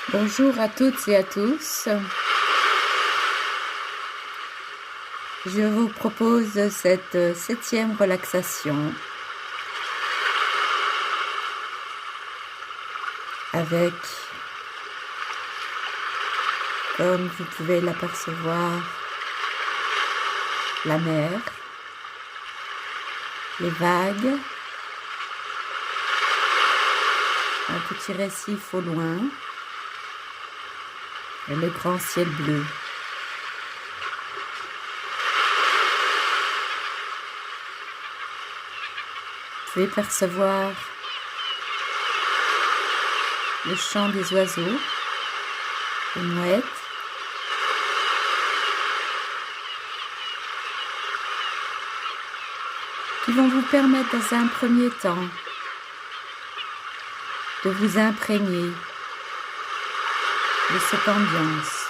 Bonjour à toutes et à tous. Je vous propose cette 7e relaxation avec, comme vous pouvez l'apercevoir, la mer, les vagues, un petit récif au loin et le grand ciel bleu. Vous pouvez percevoir le chant des oiseaux, les mouettes, qui vont vous permettre dans un premier temps de vous imprégner de cette ambiance.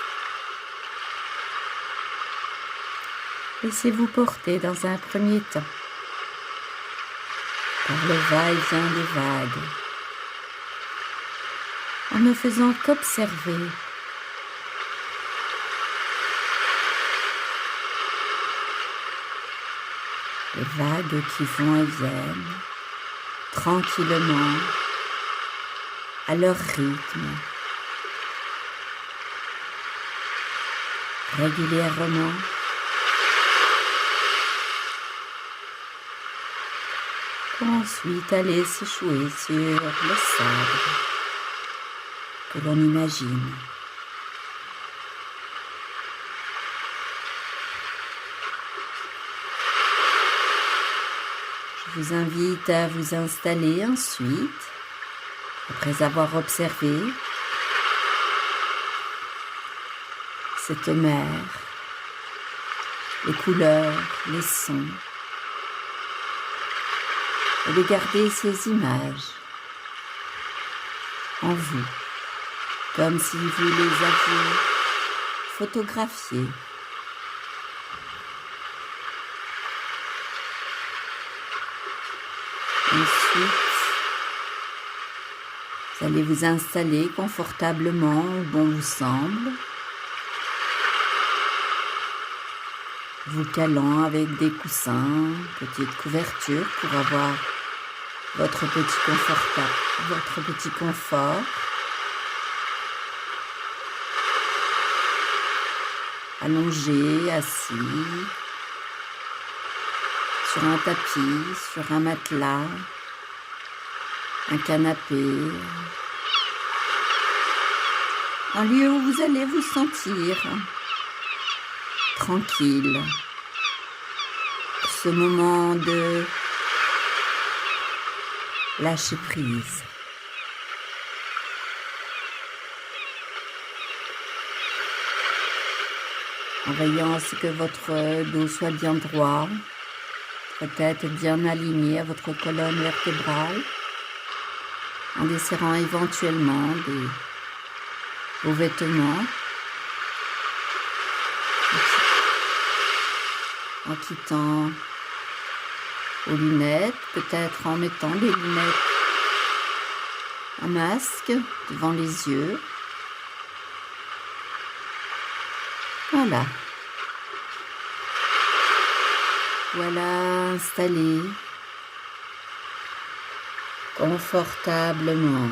Laissez-vous porter dans un premier temps par le va-et-vient des vagues, en ne faisant qu'observer les vagues qui vont et viennent tranquillement à leur rythme, régulièrement. Pour ensuite aller s'échouer sur le sable que l'on imagine. Je vous invite à vous installer ensuite, après avoir observé cette mer, les couleurs, les sons, et de garder ces images en vous, comme si vous les aviez photographiées. Ensuite, vous allez vous installer confortablement où bon vous semble, vous calant avec des coussins, petite couverture pour avoir votre petit confort. Allongé, assis, sur un tapis, sur un matelas, un canapé, un lieu où vous allez vous sentir tranquille. Ce moment de lâcher prise. En veillant à ce que votre dos soit bien droit, votre tête bien alignée à votre colonne vertébrale, en desserrant éventuellement vos vêtements, en quittant vos lunettes, peut-être en mettant des lunettes, un masque devant les yeux. Voilà. Voilà installé confortablement.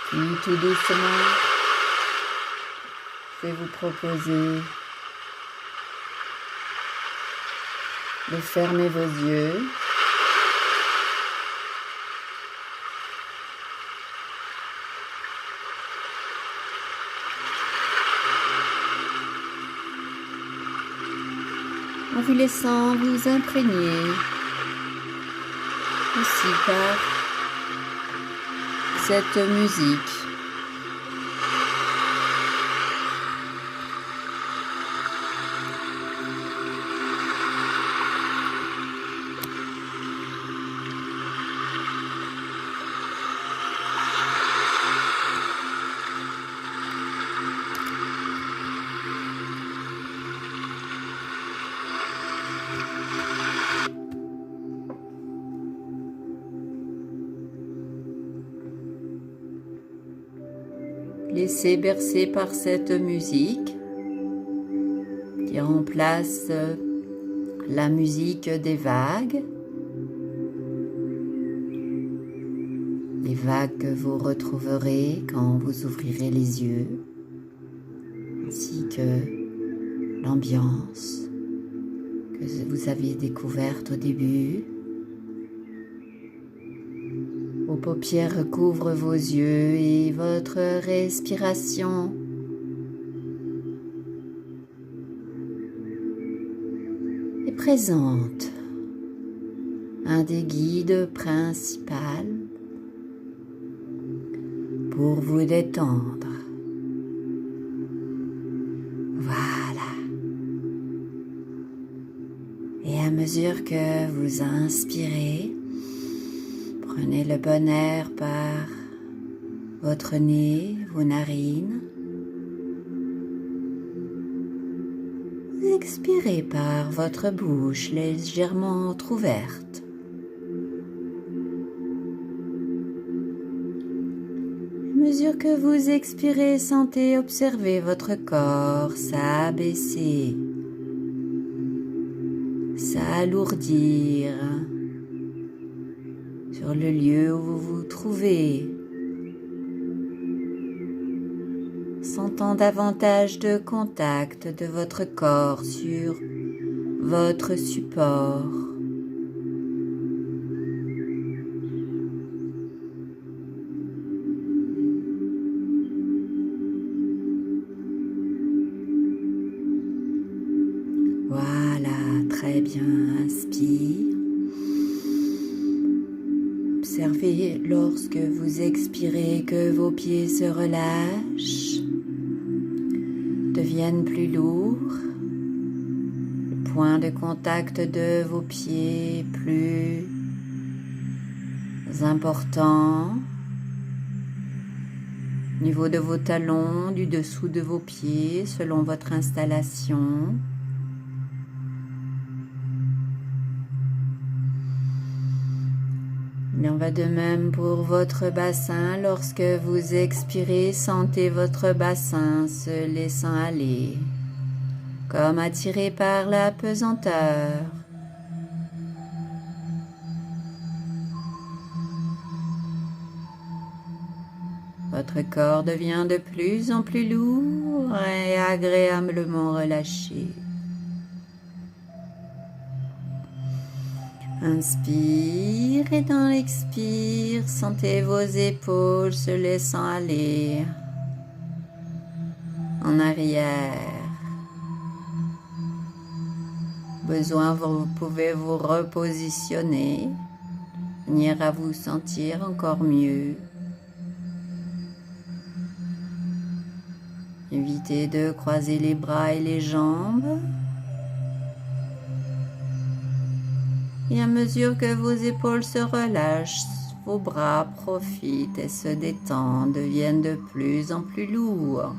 Puis tout doucement, je vais vous proposer de fermer vos yeux. En vous laissant vous imprégner aussi par cette musique. Laissez bercer par cette musique qui remplace la musique des vagues. Les vagues que vous retrouverez quand vous ouvrirez les yeux, ainsi que l'ambiance que vous avez découverte au début. Vos paupières recouvrent vos yeux et votre respiration est présente. Un des guides principaux pour vous détendre. Voilà. Et à mesure que vous inspirez, prenez le bon air par votre nez, vos narines. Vous expirez par votre bouche légèrement ouverte. À mesure que vous expirez, sentez observer votre corps s'abaisser, s'alourdir sur le lieu où vous vous trouvez, sentant davantage de contact de votre corps sur votre support. Voilà, très bien, inspire. Observez lorsque vous expirez que vos pieds se relâchent, deviennent plus lourds, le point de contact de vos pieds plus important, au niveau de vos talons, du dessous de vos pieds, selon votre installation. Il en va de même pour votre bassin. Lorsque vous expirez, sentez votre bassin se laissant aller, comme attiré par la pesanteur. Votre corps devient de plus en plus lourd et agréablement relâché. Inspire et dans l'expire, sentez vos épaules se laissant aller en arrière. Besoin, vous pouvez vous repositionner, de manière à vous sentir encore mieux. Évitez de croiser les bras et les jambes. Et à mesure que vos épaules se relâchent, vos bras profitent et se détendent, deviennent de plus en plus lourds.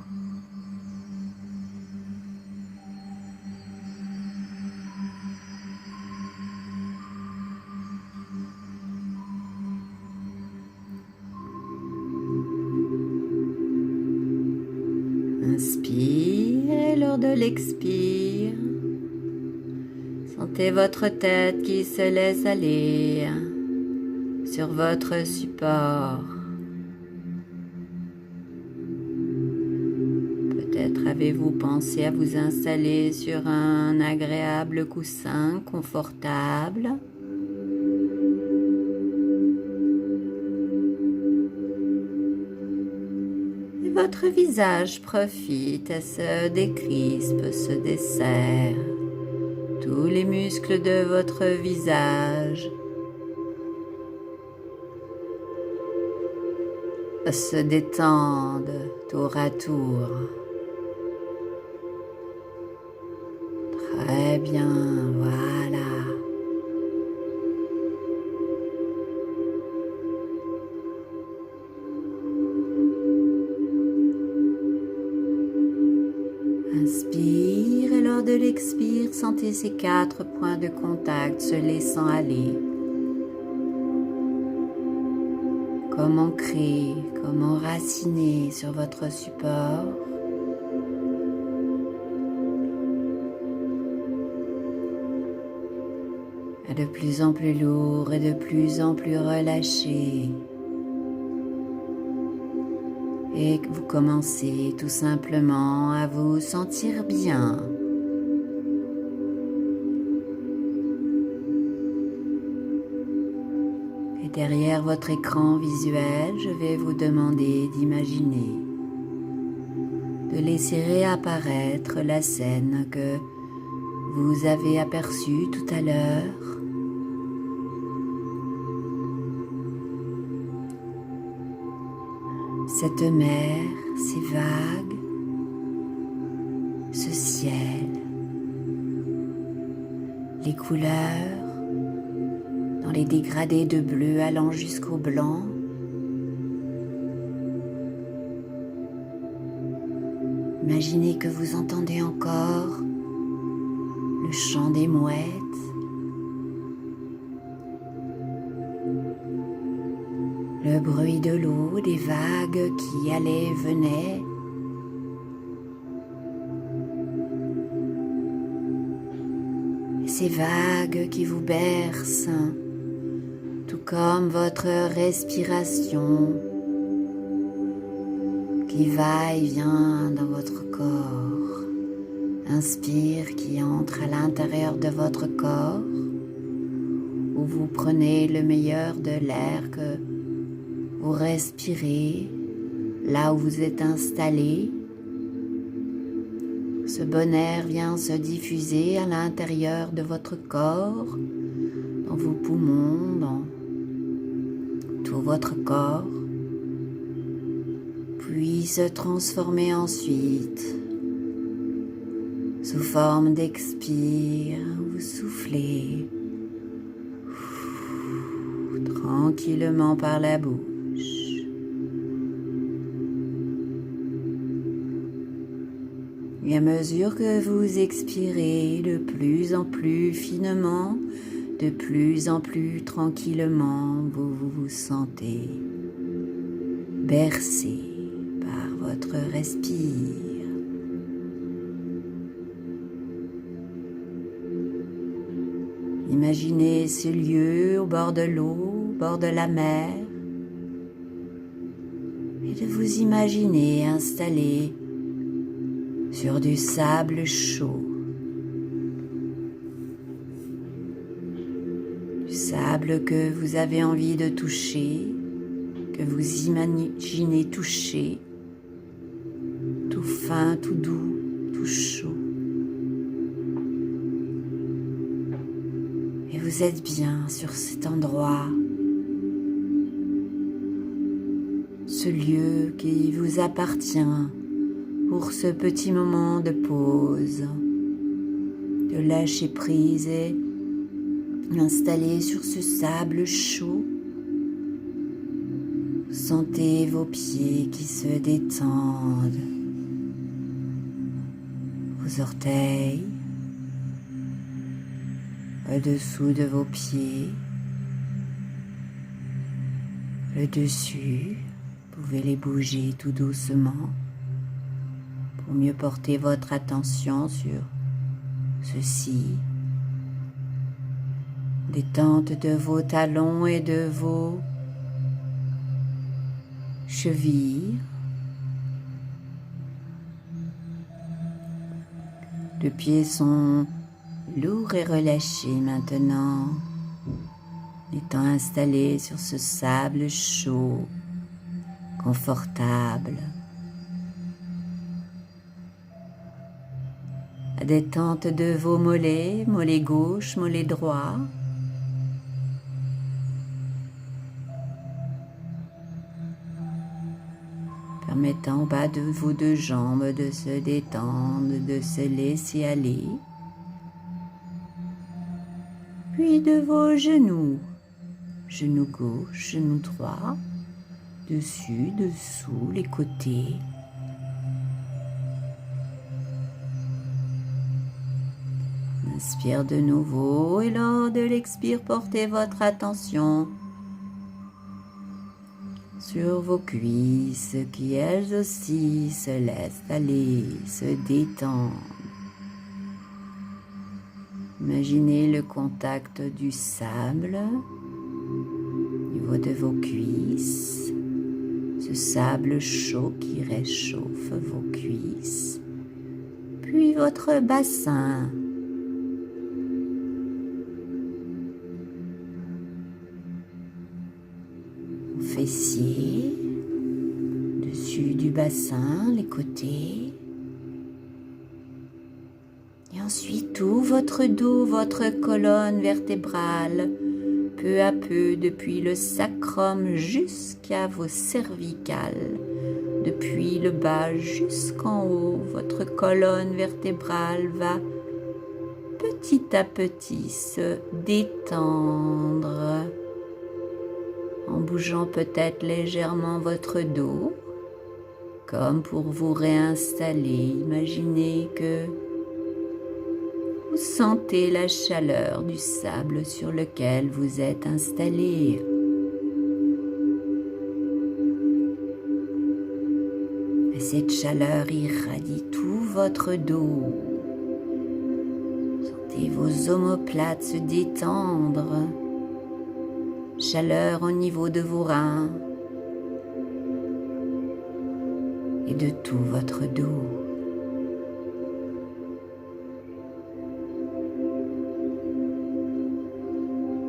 Inspire et lors de l'expire, sentez votre tête qui se laisse aller sur votre support. Peut-être avez-vous pensé à vous installer sur un agréable coussin confortable. Et votre visage profite et se décrispe, se desserre. Tous les muscles de votre visage se détendent tour à tour. Très bien, voilà. Inspire et lors de l'expire, sentez ces 4 points de contact se laissant aller. comme ancré, comme enraciné sur votre support. Et de plus en plus lourd et de plus en plus relâché. Et que vous commencez tout simplement à vous sentir bien. Et derrière votre écran visuel, je vais vous demander d'imaginer, de laisser réapparaître la scène que vous avez aperçue tout à l'heure. Cette mer, ces vagues, ce ciel, les couleurs dans les dégradés de bleu allant jusqu'au blanc. Imaginez que vous entendez encore le chant des mouettes, le bruit de l'eau, des vagues qui allaient et venaient. Et ces vagues qui vous bercent, tout comme votre respiration qui va et vient dans votre corps. Inspire qui entre à l'intérieur de votre corps, où vous prenez le meilleur de l'air que vous respirez, là où vous êtes installé. Ce bon air vient se diffuser à l'intérieur de votre corps, dans vos poumons, dans tout votre corps, puis se transformer ensuite sous forme d'expire. Vous soufflez tranquillement par la bouche. Et à mesure que vous expirez de plus en plus finement, de plus en plus tranquillement, vous vous sentez bercé par votre respire. Imaginez ce lieu au bord de l'eau, au bord de la mer, et de vous imaginer installé sur du sable chaud, du sable que vous avez envie de toucher, que vous imaginez toucher, tout fin, tout doux, tout chaud. Et vous êtes bien sur cet endroit, ce lieu qui vous appartient, pour ce petit moment de pause, de lâcher prise et installer sur ce sable chaud. Sentez vos pieds qui se détendent, vos orteils au-dessous de vos pieds, le dessus, vous pouvez les bouger tout doucement, pour mieux porter votre attention sur ceci. Détente de vos talons et de vos chevilles. Les pieds sont lourds et relâchés maintenant, étant installés sur ce sable chaud, confortable. La détente de vos mollets, mollet gauche, mollet droit. Permettant au bas de vos deux jambes de se détendre, de se laisser aller. Puis de vos genoux, genou gauche, genou droit, dessus, dessous, les côtés. Inspire de nouveau et lors de l'expire, portez votre attention sur vos cuisses qui elles aussi se laissent aller, se détendre. Imaginez le contact du sable au niveau de vos cuisses, ce sable chaud qui réchauffe vos cuisses, puis votre bassin. Fessiers, dessus du bassin, les côtés. Et ensuite tout votre dos, votre colonne vertébrale, peu à peu depuis le sacrum jusqu'à vos cervicales, depuis le bas jusqu'en haut, votre colonne vertébrale va petit à petit se détendre. En bougeant peut-être légèrement votre dos, comme pour vous réinstaller. Imaginez que vous sentez la chaleur du sable sur lequel vous êtes installé. Et cette chaleur irradie tout votre dos. Sentez vos omoplates se détendre. Chaleur au niveau de vos reins et de tout votre dos.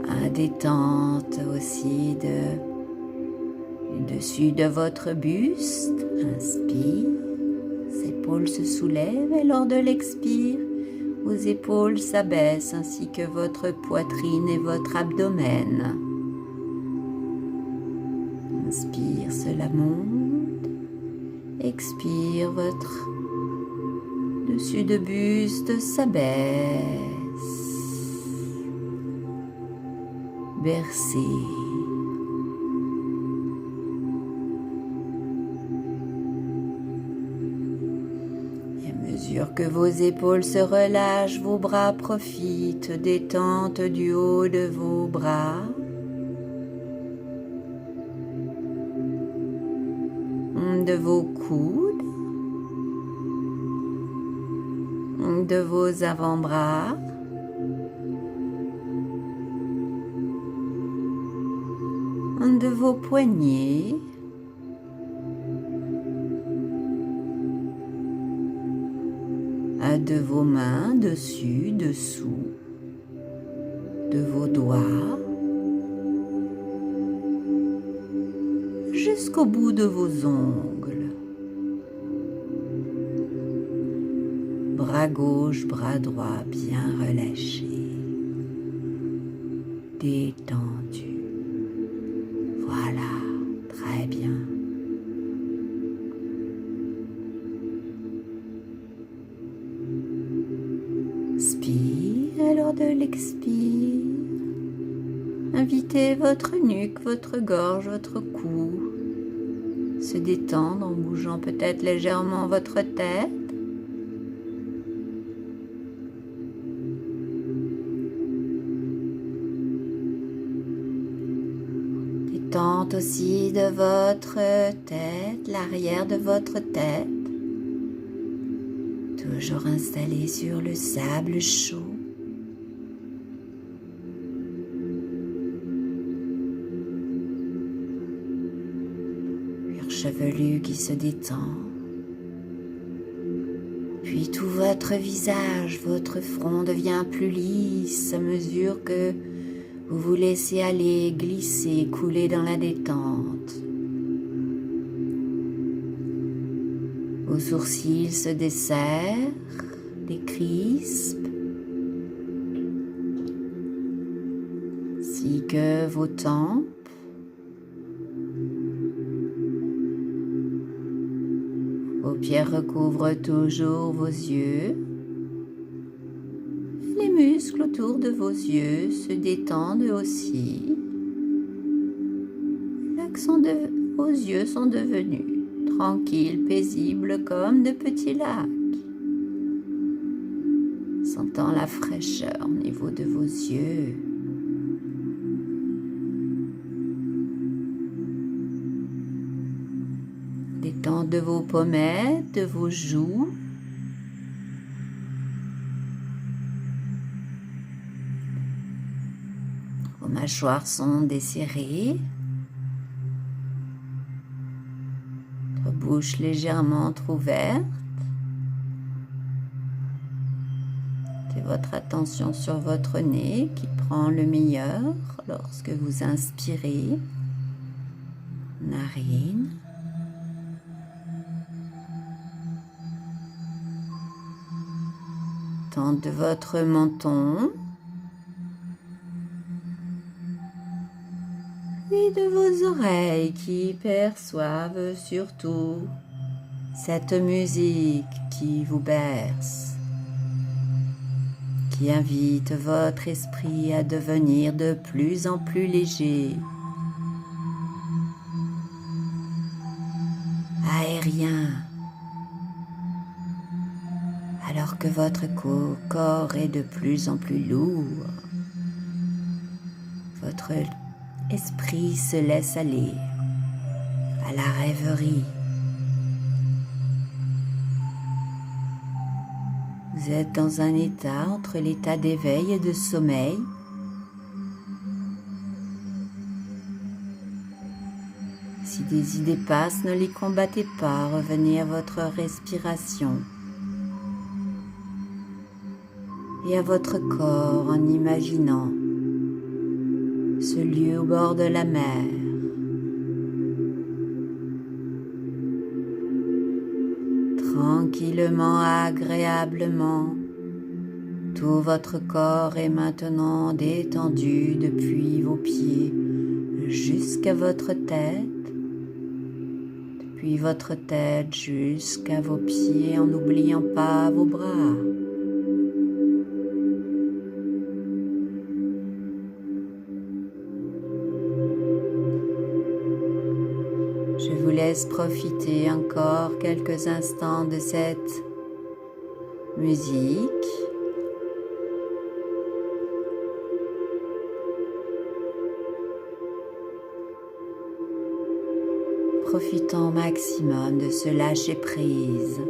Un détente aussi du dessus de votre buste. Inspire, les épaules se soulèvent et lors de l'expire, vos épaules s'abaissent ainsi que votre poitrine et votre abdomen. Inspire, cela monte. Expire, votre dessus de buste s'abaisse. Bercez. Et à mesure que vos épaules se relâchent, vos bras profitent, détente du haut de vos bras. De vos coudes, de vos avant-bras, de vos poignets, de vos mains, dessus, dessous, de vos doigts, jusqu'au bout de vos ongles. Bras gauche, bras droit bien relâchés, détendus. Voilà, très bien. Inspire, et lors de l'expire, invitez votre nuque, votre gorge, votre cou se détendre en bougeant peut-être légèrement votre tête. Détente aussi de votre tête, l'arrière de votre tête. Toujours installé sur le sable chaud. Chevelu qui se détend, puis tout votre visage, votre front devient plus lisse à mesure que vous vous laissez aller, glisser, couler dans la détente. Vos sourcils se desserrent, décrispent, ainsi que vos tempes. Vos paupières recouvrent toujours vos yeux. Les muscles autour de vos yeux se détendent aussi. L'accent de vos yeux sont devenus tranquilles, paisibles comme de petits lacs. Sentant la fraîcheur au niveau de vos yeux. Détente de vos pommettes, de vos joues. Vos mâchoires sont desserrées. Votre bouche légèrement ouverte. Mettez votre attention sur votre nez qui prend le meilleur lorsque vous inspirez. Narine. Détente de votre menton. Et de vos oreilles qui perçoivent surtout cette musique qui vous berce, qui invite votre esprit à devenir de plus en plus léger, aérien, alors que votre corps est de plus en plus lourd. Votre esprit se laisse aller à la rêverie. Vous êtes dans un état entre l'état d'éveil et de sommeil. Si des idées passent, ne les combattez pas, revenez à votre respiration et à votre corps en imaginant ce lieu au bord de la mer. Tranquillement, agréablement, tout votre corps est maintenant détendu depuis vos pieds jusqu'à votre tête, depuis votre tête jusqu'à vos pieds en n'oubliant pas vos bras. Je vous laisse profiter encore quelques instants de cette musique. Profitant au maximum de ce lâcher prise.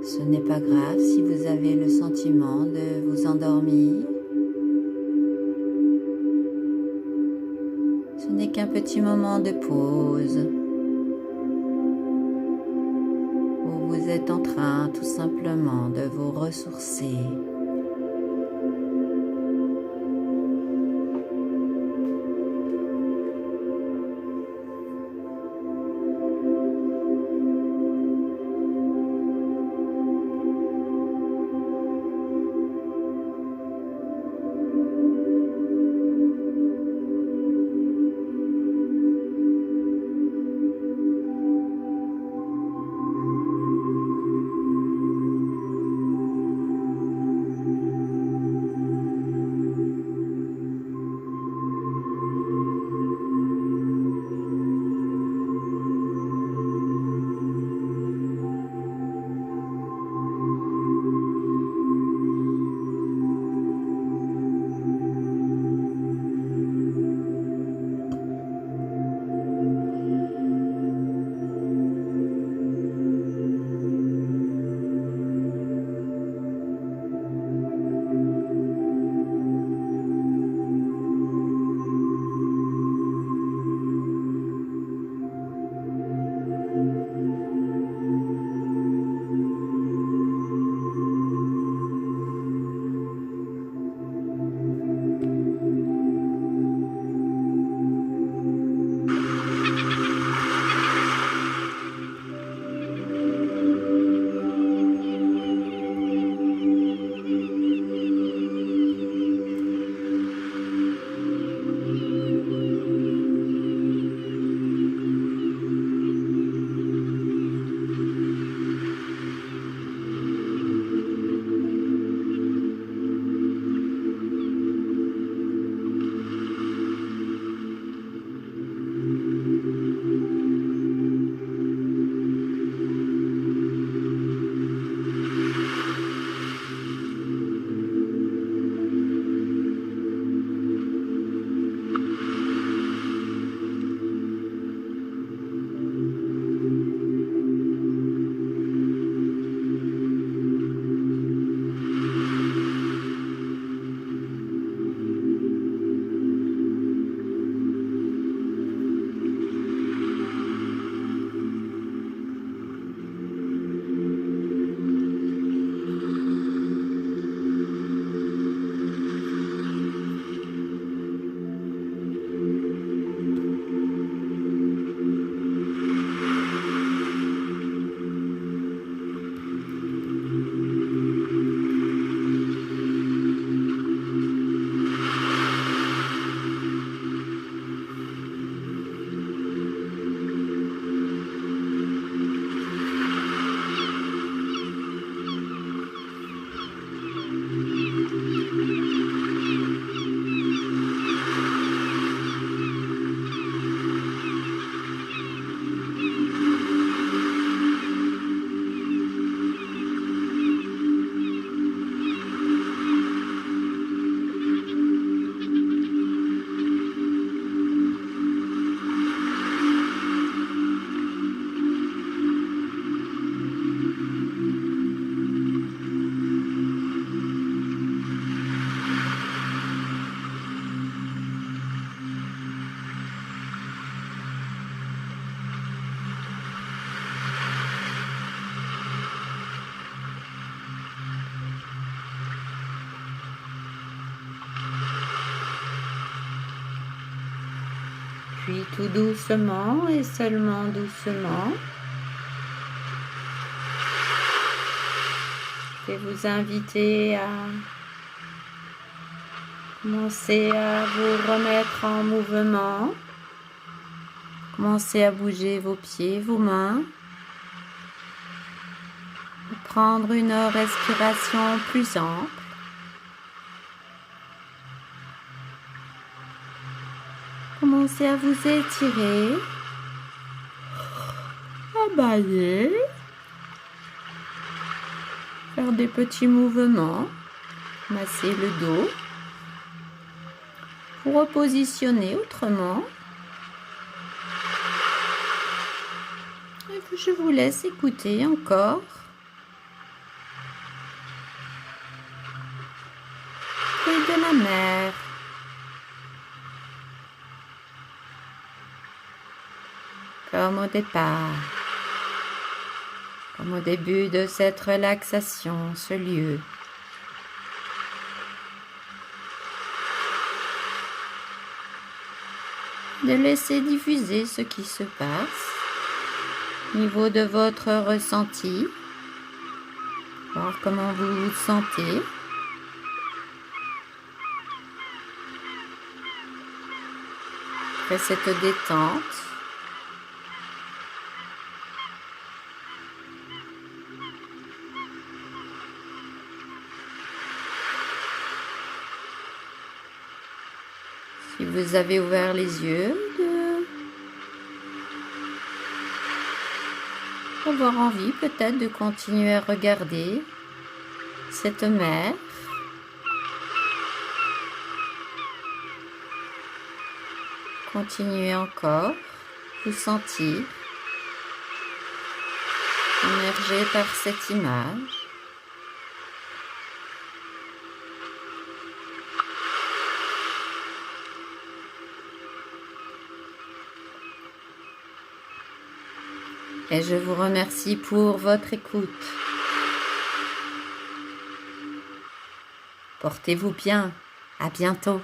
Ce n'est pas grave si vous avez le sentiment de vous endormir. Ce n'est qu'un petit moment de pause où vous êtes en train tout simplement de vous ressourcer. Puis tout doucement et seulement doucement, je vais vous inviter à commencer à vous remettre en mouvement. Commencez à bouger vos pieds, vos mains. Prendre une respiration plus ample. Commencez à vous étirer, à bailler, faire des petits mouvements, masser le dos, vous repositionner autrement. Et puis je vous laisse écouter encore. Et de la mer. Comme au départ, comme au début de cette relaxation, ce lieu. De laisser diffuser ce qui se passe au niveau de votre ressenti, voir comment vous vous sentez. Après cette détente, si vous avez ouvert les yeux, avoir envie peut-être de continuer à regarder cette mer. Continuez encore, vous sentir immergé par cette image. Et je vous remercie pour votre écoute. Portez-vous bien. À bientôt.